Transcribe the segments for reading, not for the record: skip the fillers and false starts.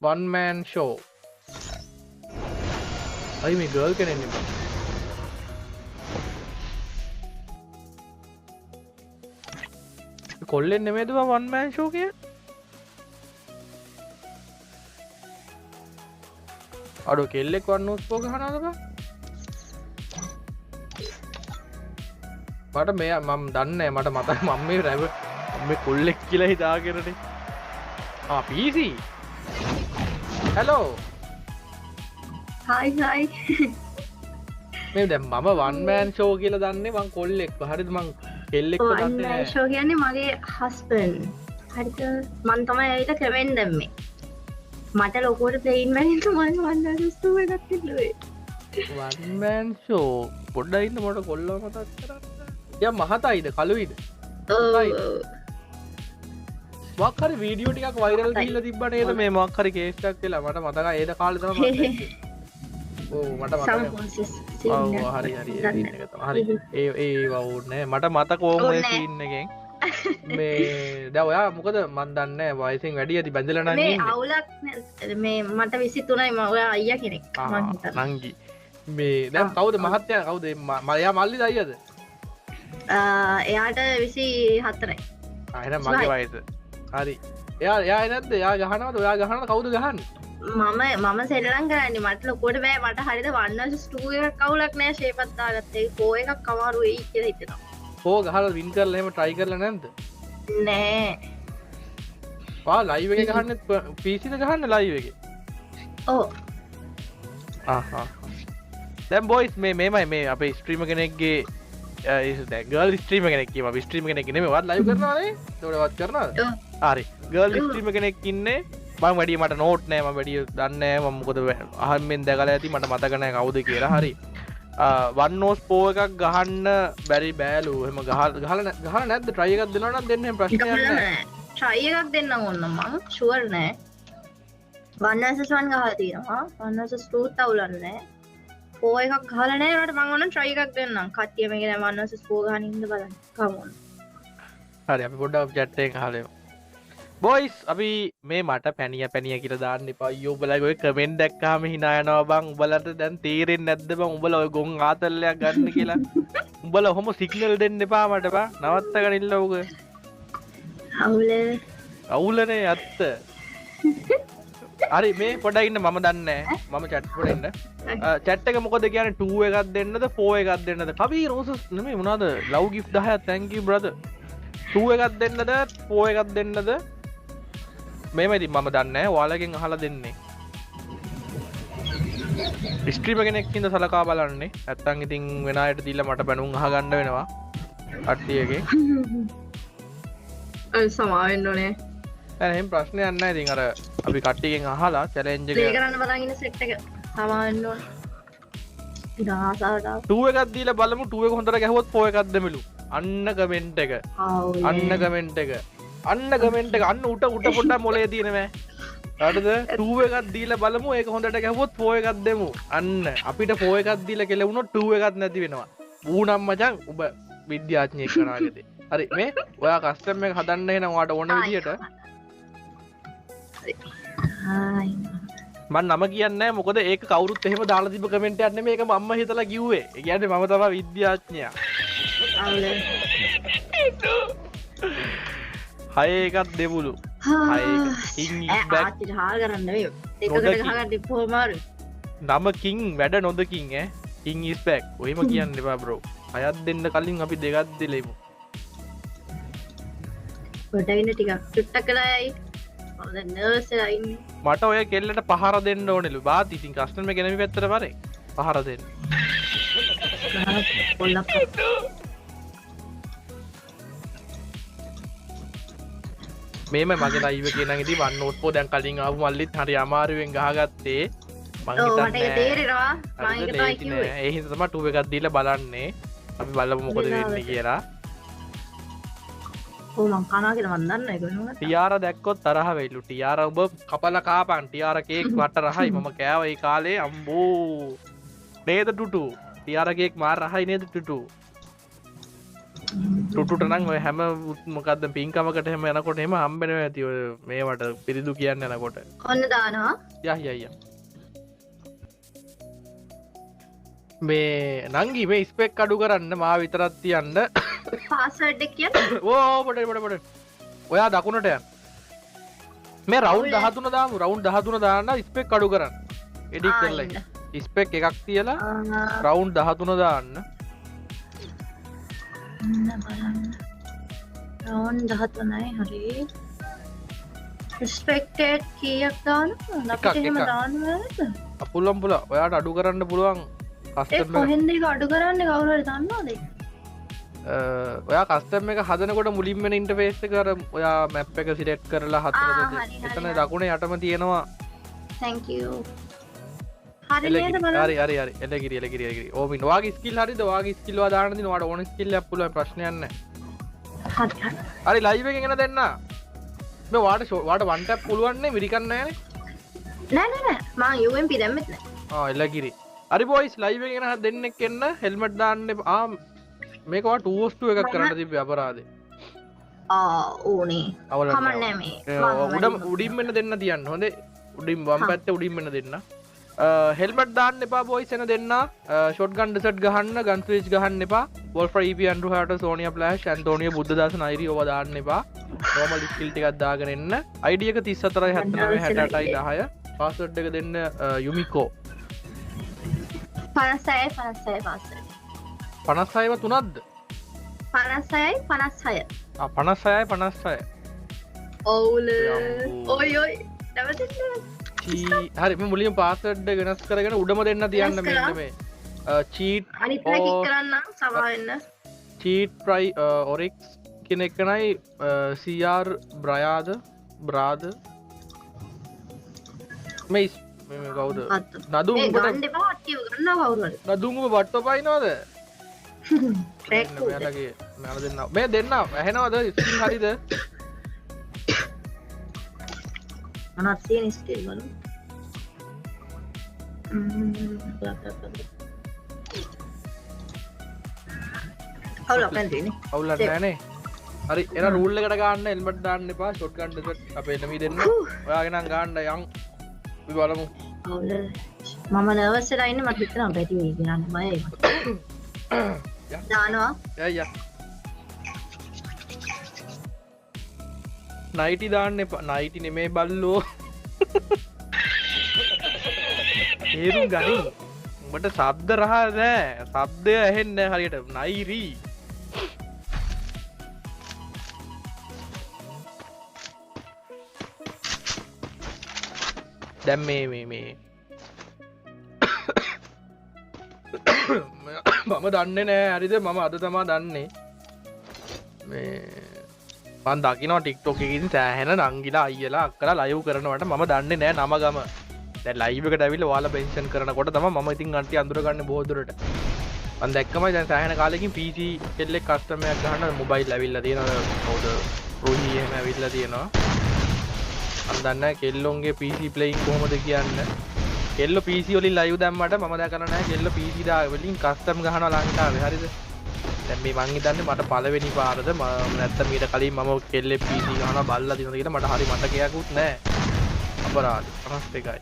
one man show අයි මේ girl කෙනෙක් නේ කොල්ලෙන් නෙමෙයිද බං one man show කිය අඩෝ කෙල්ලෙක් වන්නෝස් පෝ ගහනවද බං මට මෙයා මම දන්නේ මට මතක මම මේ රැව මේ කොල්ලෙක් කියලා හිතාගෙනනේ PC hello hi මේ දැන් මම one man show කියලා දන්නේ මං කොල්ලෙක් හරිද මං කෙල්ලෙක්ව දන්නේ one man නැහැ show කියන්නේ මගේ husband හරිද මම තමයි ඇවිල්ලා කමෙන්ට් දැම්මේ මට ලොකුවට ප්ලේන් මැනින්ට මම one man show එකක් තිබ්බේ one man show පොඩ්ඩක් ඉන්න මට කොල්ලව මතක් කරන්න යා මහතයිද කළුයිද මොකක් හරි වීඩියෝ ටිකක් වයිරල් ගිහිල්ලා තිබ්බ නේද මේ මොකක් හරි කේස් එකක් කියලා මට මතකයි ඒද කාලේ තමයි මම දැක්කේ ඔව් මට මතකයි ඔව් හරි හරි ඒ වවුනේ මට මතක ඕම ඒ සීන් එකෙන් මේ දැන් ඔයා මොකද මන් දන්නේ වයසින් වැඩි ඇති බැඳලා නම් මේ ඉන්නේ අවුලක් මේ මට 23යි ඔයා අයියා කෙනෙක් මං හිතන්නේ නංගි මේ දැන් කවුද මහත්තයා කවුද එයා මල්ලිද අයියාද එයාට 24යි එහෙනම් මගේ වයස හරි එයා නැද්ද එයා ගහනවද ඔයා ගහනවද කවුද ගහන්නේ මම සෙල්ලම් කරන්නේ මට ලොකුවට බෑ මට හරියට 1/2 එකක් කවුලක් නෑ ෂේප් එකක් දාගත්තා ඒක කෝ එකක් අමාරු වෙයි කියලා හිතෙනවා කෝ ගහලා වින් කරලා එහෙම try කරලා නැද්ද නෑ වා ලයිව් එකේ ගහන්නේ PC ද ගහන්නේ ලයිව් එකේ ඔව් දැන් බොයිස් මේමයි මේ අපේ ස්ට්‍රීමර් කෙනෙක්ගේ ගර්ල් ස්ට්‍රීමර් කෙනෙක් කියම අපි ස්ට්‍රීමර් කෙනෙක් නෙමෙයි වත් ලයිව් කරනවානේ ඒකට වත් කරනවද හරි ගර්ල් ස්ට්‍රීමර් කෙනෙක් ඉන්නේ මම වැඩි මට නෝට් නෑ මම වැඩි දන්නේ නෑ මම මොකද අහම්ෙන් දැකලා ඇති මට මතක නෑ කවුද කියලා හරි වන් නෝස් පෝ එකක් ගහන්න බැරි බෑලු එහෙම ගහලා නැද්ද try එකක් දෙනවා නම් දෙන්න එහෙම ප්‍රශ්නයක් නෑ try එකක් දෙන්න ඕන මම ෂුවර් නෑ 1/1 ගහලා තියෙනවා 1/2 තවුලන්නේ පෝ එකක් ගහලා නෑ ඒකට මම ඕන try එකක් දෙන්නම් කට්ටිය මේක දැන් 1/4 ගහන ඉන්න බලන්න කමෝන් හරි අපි පොඩ්ඩක් chat එකේ ගහලෙමු බොයිස් අපි මේ මට පැනිය කියලා දාන්න එපා අයියෝ උඹලා ඔය කමෙන්ට් දැක්කාම hina යනවා බං උඹලට දැන් තේරෙන්නේ නැද්ද බං උඹලා ඔය ගොන් ආතල්ලයක් ගන්න කියලා උඹලා ඔහොම සිග්නල් දෙන්න එපා මට බං නවත්තගෙන ඉන්න උග අවුලනේ අත්ත හරි මේ පොඩ්ඩක් ඉන්න මම දන්නේ නැහැ මම chat පොඩ ඉන්න chat එක මොකද කියන්නේ 2 එකක් දෙන්නද 4 එකක් දෙන්නද කවි රෝසස් නෙමෙයි මොනවාද love gift 10ක් thank you brother 2 එකක් දෙන්නද 4 එකක් දෙන්නද මේම ඉතින් මම දන්නේ නැහැ ඔයාලගෙන් අහලා දෙන්නේ ස්ට්‍රීමර් කෙනෙක් ඉඳ සලකා බලන්නේ නැත්තම් ඉතින් වෙන අයට දීලා මට බැනුම් අහගන්න වෙනවා කට්ටියගේ සමාවෙන්න ඕනේ දැන් එහෙම ප්‍රශ්නයක් නැහැ ඉතින් අර අපි කට්ටියගෙන් අහලා චැලෙන්ජ් එක ප්ලේ කරන්න බලන් ඉන්න සෙට් එක සමාවෙන්න ඕනේ 1000ට 2 එකක් දීලා බලමු 2 එක හොඳට ගැහුවොත් 4 එකක් දෙමිලු අන්න කමෙන්ට් එක අන්න කමෙන්ට් එක අන්න කමෙන්ට් එක අන්න උට පොඩ්ඩක් මොලේ තියෙනවෑ හරිද 2 එකක් දීලා බලමු ඒක හොඳට ගැහුවොත් 4 එකක් දෙමු අන්න අපිට 4 එකක් දීලා කෙලවුණොත් 2 එකක් නැති වෙනවා ඌනම් මචං ඔබ විද්‍යාඥයෙක් කරාගේද හරි මේ ඔයා කස්ටම් එක හදන්න එහෙනම් ඔයාට ඕන විදියට මම නම කියන්නේ නැහැ මොකද ඒක කවුරුත් එහෙම දාලා තිබ්බ කමෙන්ට් එකක් නෙමෙයි ඒක මම්ම හිතලා කිව්වේ ඒ කියන්නේ මම තමයි විද්‍යාඥයා හය එකක් දෙමුලු හය කින් බැක් හාල් කරන්න වේ ඒකට ගහගන්න ඉපෝමාරු නම කින් වැඩ නොදකින් ඈ කින් is back ඔහෙම කියන්න එපා බ්‍රෝ හයක් දෙන්න කලින් අපි දෙකක් දෙලෙමු පොඩයින ටිකක් චුට්ටක් කළායි මම දැන් නර්වස් වෙලා ඉන්නේ මට ඔය කෙල්ලට පහර දෙන්න ඕනෙලු බාත් ඉතින් කස්ටමර් මේ ගෙනමි පැත්තට පරේ පහර දෙන්න පොල්ලක් මේම මගේ ලයිව් එකේ නම් ඉතින් වන් නෝට් පෝ දැන් කලින් ආපු මල්ලිත් හරි අමාරුවෙන් ගහගත්තේ මං හිතන්නේ තේරෙනවා මම ඒක තමයි කිව්වේ ඒ හින්දා තමයි 2 එකක් දීලා බලන්නේ අපි බලමු මොකද වෙන්නේ කියලා ඕ මං කනවා කියලා මන් දන්නවා ඒක වෙනවා ටියාරා දැක්කොත් තරහ වෙයිලු ටියාරා ඔබ කපලා කාපන් ටියාරා කේක් වට රහයි මම කෑවා ඒ කාලේ අම්බෝ නේද ටුටු ටියාරා කේක් මාර රහයි නේද ටුටු ටුටුට නම් ඔය හැම මොකක්ද පින්කමකට එහෙම යනකොට එහෙම හම්බෙනවා ඇති ඔය මේවට පිරිදු කියන්න යනකොට. ඔන්න දානවා. යා. මේ නංගි මේ ස්පෙක් අඩු කරන්න මා විතරක් තියන්න. පාස්වර්ඩ් එක කියන්න. ඕ පොඩ. ඔයා දකුණට යන්න. මේ රවුන්ඩ් 13 දාමු. රවුන්ඩ් 13 දාන්න ස්පෙක් අඩු කරන්න. එඩිට් කරලා. ස්පෙක් එකක් තියලා රවුන්ඩ් 13 දාන්න. රවුන්ඩ් 13යි හරි. ස්පෙක්ටඩ් කීයක් දාන්න? අපිට එහෙම දාන්න බෑද? පුළුවන්. ඔයාට අඩු කරන්න පුළුවන්. ඒ කොහෙන්ද ඒක අඩු කරන්නේ කවුරු හරි දන්නවද? ඔයා කස්ටම් එක හදනකොට මුලින්ම ඉන්ටර්ෆේස් එක අර ඔයා මැප් එක සිලෙක්ට් කරලා හතරද එතන දකුණේ යටම තියෙනවා. thank you. හරි නේද බලන්න. හරි. එලගිරි. ඕමින් ඔයාගේ ස්කිල් හරිද? ඔයාගේ ස්කිල් ඔයා දාන්න දින ඔයාට ඕන ස්කිල් එකක් පුළුවන් ප්‍රශ්නයක් නැහැ. හරි ලයිව් එකෙන් එන දෙන්න. මේ ඔයාට one tap පුළුවන් නේ මිරිකන්න නැහැනේ. නෑ මම UMP දැම්මෙත් නෑ. එලගිරි. හරි බොයිස් ලයිව් එකෙන් එන දෙන්නෙක් එන්න හෙල්මට් දාන්න. මේක වා 2v2 එකක් කරන්න තිබ්බේ අපරාධේ. ඕනේ. කමන්නේ මේ. උඩින් මෙන්න දෙන්න තියන්න. හොඳේ. උඩින් වම් පැත්තේ උඩින් මෙන්න දෙන්න. හෙල්මට් දාන්න එපා බොයිස් එන දෙන්න. ෂොට්ගන් ඩෙසර්ට් ගහන්න, ගන් ස්විච් ගහන්න එපා. වොල්ෆර් EP ඇන්ඩ්‍රු හාට, සෝනියා ෆ්ලෑෂ්, ඇන්ටෝනියෝ බුද්ධදාස නයිරි ඔවා දාන්න එපා. නෝමල් ස්කිල් ටිකක් දාගෙන එන්න. ID එක 34යි 79 68යි 10. පාස්වර්ඩ් එක දෙන්න යුමිකෝ. 56 පාස්වර්ඩ්. 56ව තුනක්ද? 56යි 56. 56යි 56. ඔව්ල. ඔයි. නැවතින්න. හරි මේ මුලින්ම පාස්වර්ඩ් එක වෙනස් කරගෙන උඩම දෙන්න තියන්න මෙන්න මේ. cheat අනිත් එක කික් කරන්න සමා වෙන්න. cheat try oryx කියන එක නයි CR බ්‍රාද මේ කවුද? නදුම් උඹට ගන්න එපා අක්ටිව් ගන්නවා කවුරු හරි. නදුම් උඹ බට්ටෝ පයින්නවද? මෙයාලගේ මෙයාලා දෙන්න. මේ දෙන්න ඇහෙනවද? ස්කිල් හරිද? අනත් තියෙන ස්කිල් වල. අවුලක් නැහැනේ. හරි එන රූල් එකට ගන්න හෙල්මට් දාන්න එපා. ෂොට්ගන් ඩෙසර්ට් අපේ එනමි දෙන්න. ඔයාගෙන නම් ගන්න යන්. අපි බලමු. මම නර්වස් වෙලා ඉන්නේ මට හිතෙනවා බැටි වෙයි කියලා බයයි. දානවා. යා. 90 දාන්න එපා. 90 නෙමේ බල්ලෝ. තේරුම් ගනි. උඹට ශබ්ද රහ නෑ. ශබ්දය ඇහෙන්නේ නෑ හරියට. නයිරි. දැන් මේ මම දන්නේ නෑ හරිද? මම අද තමා දන්නේ. මේ මන් දකිනවා ටික්ටොක් එකකින් සෑහෙන නංගිලා අයියලා අක්කලා ලයිව් කරනවට මම දන්නේ නෑ නම ගම. දැන් ලයිව් එකට ඇවිල්ලා ඔයාලා මෙන්ෂන් කරනකොට තමයි මම ඉතින් අන්ටි අඳුරගන්නේ බොහෝ දුරට. මම දැක්කමයි දැන් සෑහෙන කාලෙකින් PC කෙල්ලෙක් කස්ටම් එකක් ගහන්න මොබයිල් ඇවිල්ලා තියෙනවා. කවුද? රෝහි එහෙම ඇවිල්ලා තියෙනවා. මම දන්නේ නැහැ කෙල්ලොන්ගේ PC ප්ලේයින් කොහොමද කියන්නේ. කෙල්ලෝ PC වලින් ලයිව් දැම්මට මම දැකලා නැහැ කෙල්ලෝ PC වලින් කස්ටම් ගහනවා ලංකාවේ. හරිද? දැන් මේ මං හිතන්නේ මට පළවෙනි පාරද නැත්තම් ඊට කලින් මම කෙල්ලේ PC ගහනවා බල්ලා දිනනද කියලා මට හරි මතකයක්වත් නැහැ. අපරාධ 52යි.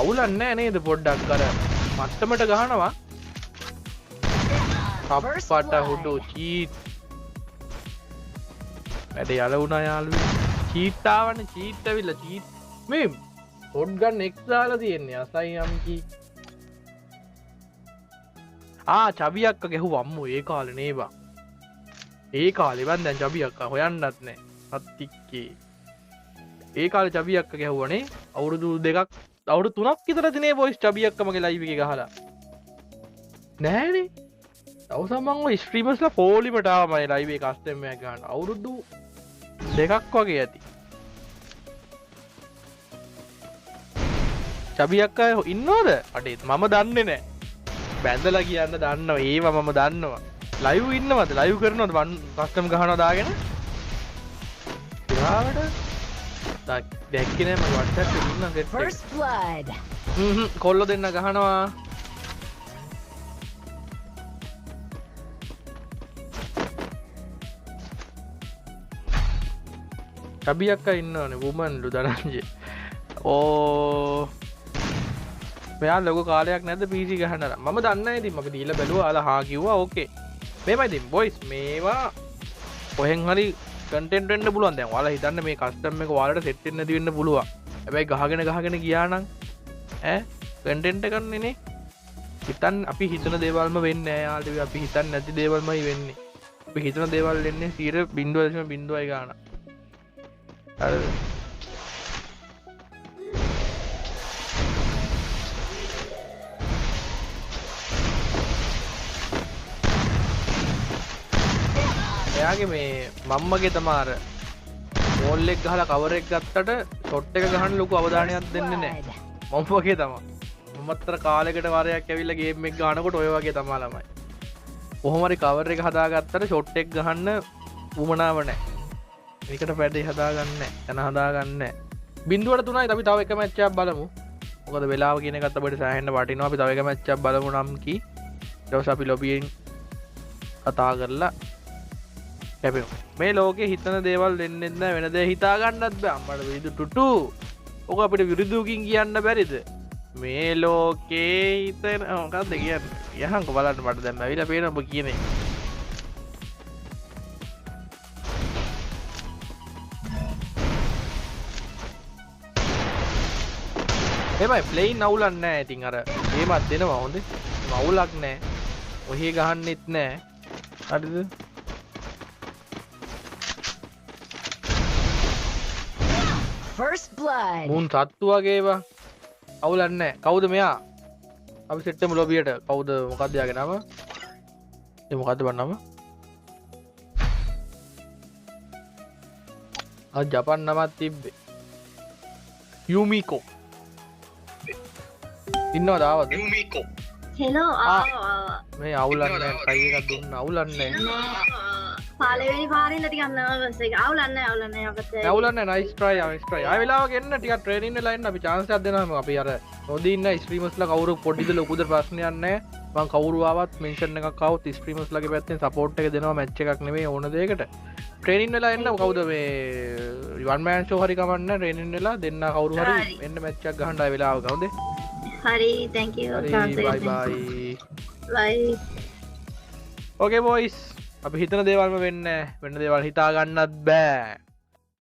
අවුලක් නැහැ නේද පොඩ්ඩක් අර මට්ටමට ගහනවා. අප්පට හුඩු චීට්. වැඩේ යල වුණා යාළුවෝ. චීට් ආවනේ චීට් ඇවිල්ලා චීට් මේ ෂොට්ගන් X දාලා තියෙන්නේ අසයිම් කී. චබියක්ක ගැහුවා අම්මෝ ඒ කාලේ නේබා. ඒ කාලේ වන් දැන් චබියක්ක හොයන්නත් නැහැ. අත්තික්කේ. ඒ කාලේ චබියක්ක ගැහුවනේ අවුරුදු 2ක් අවුරුදු 3ක් විතරද නේ බොයිස් චබියක්ක මගේ ලයිව් එකේ ගහලා. නෑනේ. දවසක් මම ඔය ස්ට්‍රීමර්ස්ලා පොලිමට ආවා මගේ ලයිව් එකේ කස්ටම් එකක් ගන්න. අවුරුදු 2ක් වගේ ඇති. චබියක්ක ඉන්නවද? අඩේ මම දන්නේ නැහැ. බැඳලා කියන්න දන්නවා ඒව මම දන්නවා. ලයිව් ඉන්නවද? ලයිව් කරනවද? මන් කස්ටම් ගහනවා දාගෙන. ඊළාට දැක්කේ නෑ මම WhatsApp එකේ ඉන්න සෙට් එක. First blood. කොල්ල දෙන්න ගහනවා. චබි අක්කා ඉන්නවනේ වුමන්ලු දරංජි. ඕ මෙයා ලොකු කාලයක් නැද්ද PC ගහන්න. මම දන්නේ නැහැ ඉතින් මම දීලා බැලුවා. අලා හා කිව්වා ඕකේ. මේමයි ඉතින් බොයිස් මේවා කොහෙන් හරි කන්ටෙන්ට් වෙන්න පුළුවන්. දැන් ඔයාලා හිතන්න මේ කස්ටම් එක ඔයාලට සෙට් වෙන්න නැති වෙන්න පුළුවන්. හැබැයි ගහගෙන ගියා නම් ඈ කන්ටෙන්ට් එකක් නේ. හිතන්න අපි හිතන දේවල්ම වෙන්නේ නැහැ යාළුවෝ. අපි හිතන්නේ නැති දේවල්මයි වෙන්නේ. අපි හිතන දේවල් වෙන්නේ 0.0 ගාන. හරිද? එයාගේ මේ මම්මගේ තමාර මෝල් එක ගහලා කවර් එක ගත්තට ෂොට් එක ගහන්න ලොකු අවධානයක් දෙන්නේ නැහැ. මම වගේ තමයි. මමතර කාලයකට වාරයක් ඇවිල්ලා ගේම් එක ගන්නකොට ඔය වගේ තමයි ළමයි. කොහොම හරි කවර් එක හදාගත්තට ෂොට් එක ගහන්න උමනාව නැහැ. මේකට පැඩේ හදාගන්න නැහැ. යන හදාගන්න නැහැ. 0.3යි අපි තව එක මැච් එකක් බලමු. මොකද වෙලාව කියන එකත් අපිට සෑහෙන්න වටිනවා. අපි තව එක මැච් එකක් බලමු නම් කී. ඊට පස්සේ අපි ලොබියෙන් කතා කරලා මේ ලෝකේ හිතන දේවල් දෙන්නෙත් නෑ වෙන දේ හිතා ගන්නත් බෑ අම්මට විරුදු ටුටු. ඔක අපිට විරුදුකින් කියන්න බැරිද? මේ ලෝකේ හිතන මොකක්ද කියන්නේ? යහන්කො බලන්න මට දැන් ඇවිල්ලා පේන ඔබ කියන එක. එමයි ප්ලේන් අවුලක් නෑ. ඉතින් අර ගේමක් දෙනවා හොඳේ. අවුලක් නෑ. ඔහේ ගහන්නෙත් නෑ. හරිද? First blood. මුන් සත්තු වගේ ඒවා අවුලක් නැහැ. කවුද මෙයා? අපි සෙට් වෙමු ලොබියට. කවුද මොකක්ද යාගේ නම? ඒ මොකක්ද බන් නම? ජපන් නමක් තිබ්බේ. යුමිකෝ. ඉන්නවද ආවද? යුමිකෝ. හෙලෝ ආවා. මේ අවුලක් නැහැ. ට්‍රයි එකක් දුන්න අවුලක් නැහැ. පළවෙනි පාරින් ටිකක් නර්වස් එක. අවුලක් නැහැ අපිට. අවුලක් නැහැ. Nice try. ආයෙ වෙලාවක එන්න ටිකක් ට්‍රේනින් වෙලා එන්න අපි chance එකක් දෙනවා. අපි අර නොදී ඉන්න ස්ට්‍රීමර්ස්ලා කවුරු පොඩිද ලොකුද ප්‍රශ්නයක් නැහැ. මම කවුරු ආවත් මෙන්ෂන් එකක් ආවොත් ස්ට්‍රීමර්ස්ලාගේ පැත්තෙන් සපෝට් එක දෙනවා. මැච් එකක් නෙමෙයි ඕන දෙයකට. ට්‍රේනින් වෙලා එන්න කවුද මේ වන් මෑන් ෂෝ හරි කමන්න ට්‍රේනින් වෙලා දෙන්න කවුරු හරි එන්න මැච් එකක් ගහන්න ආයෙ වෙලාවක හොඳේ. හරි thank you. bye bye. Okay boys. අපි හිතන දේවල්ම වෙන්නේ වෙන දේවල් හිතා ගන්නත් බෑ.